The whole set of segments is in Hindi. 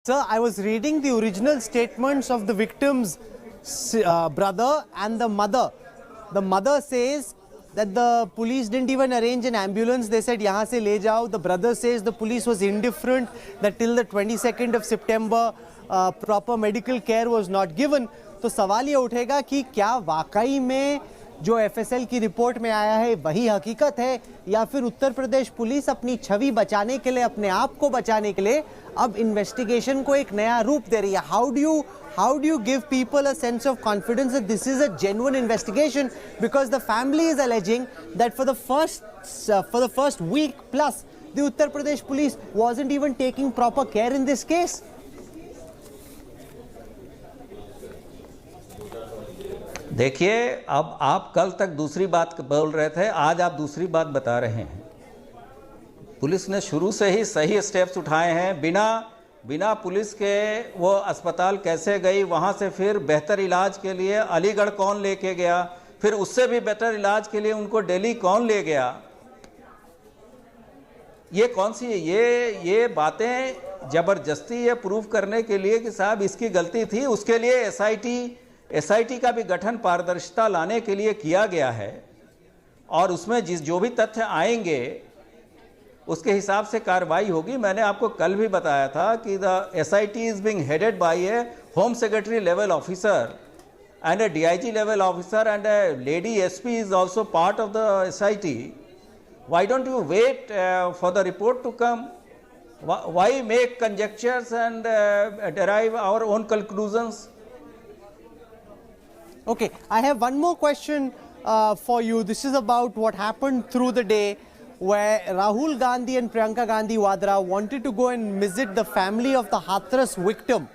Sir, I was reading the original statements of the victim's brother and the mother. The mother says that the police didn't even arrange an ambulance. They said, yahan se le jao. The brother says the police was indifferent, that till the 22nd of September, proper medical care was not given. तो सवाल ये उठेगा कि क्या वाकई में जो एफएसएल की रिपोर्ट में आया है वही हकीकत है, या फिर उत्तर प्रदेश पुलिस अपनी छवि बचाने के लिए, अपने आप को बचाने के लिए अब इन्वेस्टिगेशन को एक नया रूप दे रही है. How do you give people a sense of confidence that this is a genuine investigation, because the family is alleging that for the first week plus the Uttar Pradesh police wasn't even taking proper care in this case? देखिए, अब आप कल तक दूसरी बात बोल रहे थे, आज आप दूसरी बात बता रहे हैं. पुलिस ने शुरू से ही सही स्टेप्स उठाए हैं. बिना पुलिस के वो अस्पताल कैसे गई, वहाँ से फिर बेहतर इलाज के लिए अलीगढ़ कौन लेके गया, फिर उससे भी बेहतर इलाज के लिए उनको दिल्ली कौन ले गया. ये कौन सी ये बातें ज़बरदस्ती ये प्रूव करने के लिए कि साहब इसकी गलती थी, उसके लिए एसआईटी का भी गठन पारदर्शिता लाने के लिए किया गया है. और उसमें जो भी तथ्य आएंगे उसके हिसाब से कार्रवाई होगी. मैंने आपको कल भी बताया था कि the SIT is being headed by a home secretary level officer and a DIG level officer and a lady SP is also part of the SIT. Why don't you wait for the report to come? Why make conjectures and derive our own conclusions? Okay, I have one more question for you. This is about what happened through the day, where Rahul Gandhi and Priyanka Gandhi Vadra wanted to go and visit the family of the Hathras victim.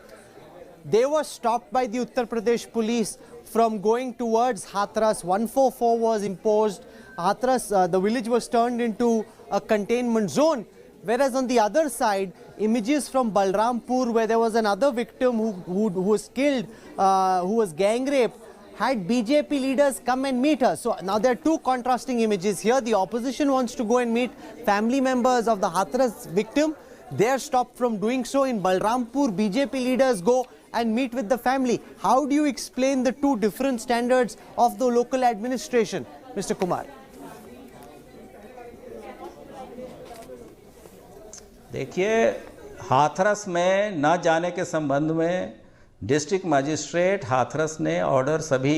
They were stopped by the Uttar Pradesh police from going towards Hathras. 144 was imposed. Hathras, the village was turned into a containment zone. Whereas on the other side, images from Balrampur, where there was another victim who was killed, who was gang raped, had BJP leaders come and meet her. So now there are two contrasting images here. The opposition wants to go and meet family members of the Hathras victim. They are stopped from doing so. In Balrampur, BJP leaders go and meet with the family. How do you explain the two different standards of the local administration, Mr. Kumar? देखिए, हाथरस में न जाने के संबंध में डिस्ट्रिक्ट मजिस्ट्रेट हाथरस ने ऑर्डर सभी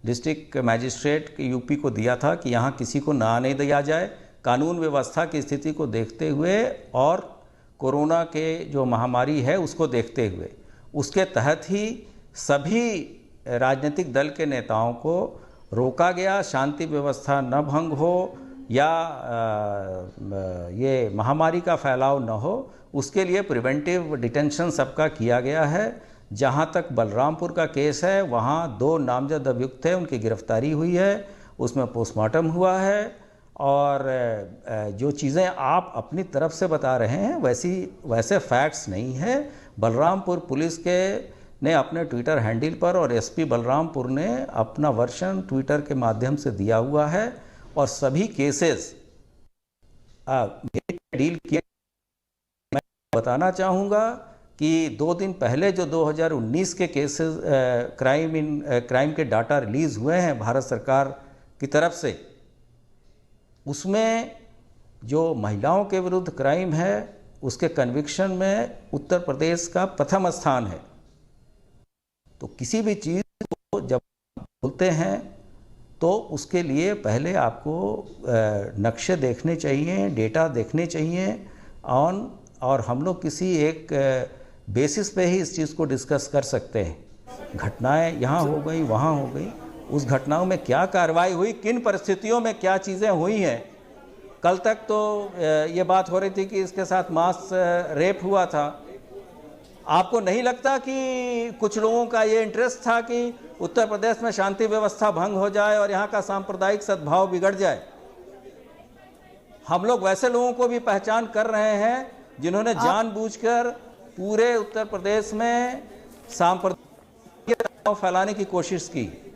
डिस्ट्रिक्ट मजिस्ट्रेट यूपी को दिया था कि यहाँ किसी को ना आने दिया जाए, कानून व्यवस्था की स्थिति को देखते हुए और कोरोना के जो महामारी है उसको देखते हुए. उसके तहत ही सभी राजनीतिक दल के नेताओं को रोका गया, शांति व्यवस्था न भंग हो या ये महामारी का फैलाव न हो, उसके लिए प्रिवेंटिव डिटेंशन सबका किया गया है. जहाँ तक बलरामपुर का केस है, वहाँ 2 नामजद अभियुक्त थे, उनकी गिरफ्तारी हुई है, उसमें पोस्टमार्टम हुआ है. और जो चीज़ें आप अपनी तरफ से बता रहे हैं वैसे फैक्ट्स नहीं है. बलरामपुर पुलिस ने अपने ट्विटर हैंडल पर और एसपी बलरामपुर ने अपना वर्शन ट्विटर के माध्यम से दिया हुआ है और सभी केसेस डील किए. मैं बताना चाहूँगा कि 2 दिन पहले जो 2019 के केसेस क्राइम के डाटा रिलीज़ हुए हैं भारत सरकार की तरफ से, उसमें जो महिलाओं के विरुद्ध क्राइम है उसके कन्विक्शन में उत्तर प्रदेश का प्रथम स्थान है. तो किसी भी चीज़ को जब बोलते हैं तो उसके लिए पहले आपको नक्शे देखने चाहिए, डेटा देखने चाहिए और हम लोग किसी एक बेसिस पे ही इस चीज़ को डिस्कस कर सकते हैं. घटनाएं यहाँ हो गई, वहाँ हो गई, उस घटनाओं में क्या कार्रवाई हुई, किन परिस्थितियों में क्या चीज़ें हुई हैं. कल तक तो ये बात हो रही थी कि इसके साथ मास रेप हुआ था. आपको नहीं लगता कि कुछ लोगों का ये इंटरेस्ट था कि उत्तर प्रदेश में शांति व्यवस्था भंग हो जाए और यहाँ का सांप्रदायिक सद्भाव बिगड़ जाए? हम लोग वैसे लोगों को भी पहचान कर रहे हैं जिन्होंने जानबूझकर पूरे उत्तर प्रदेश में सांप्रदायिक तनाव फैलाने की कोशिश की.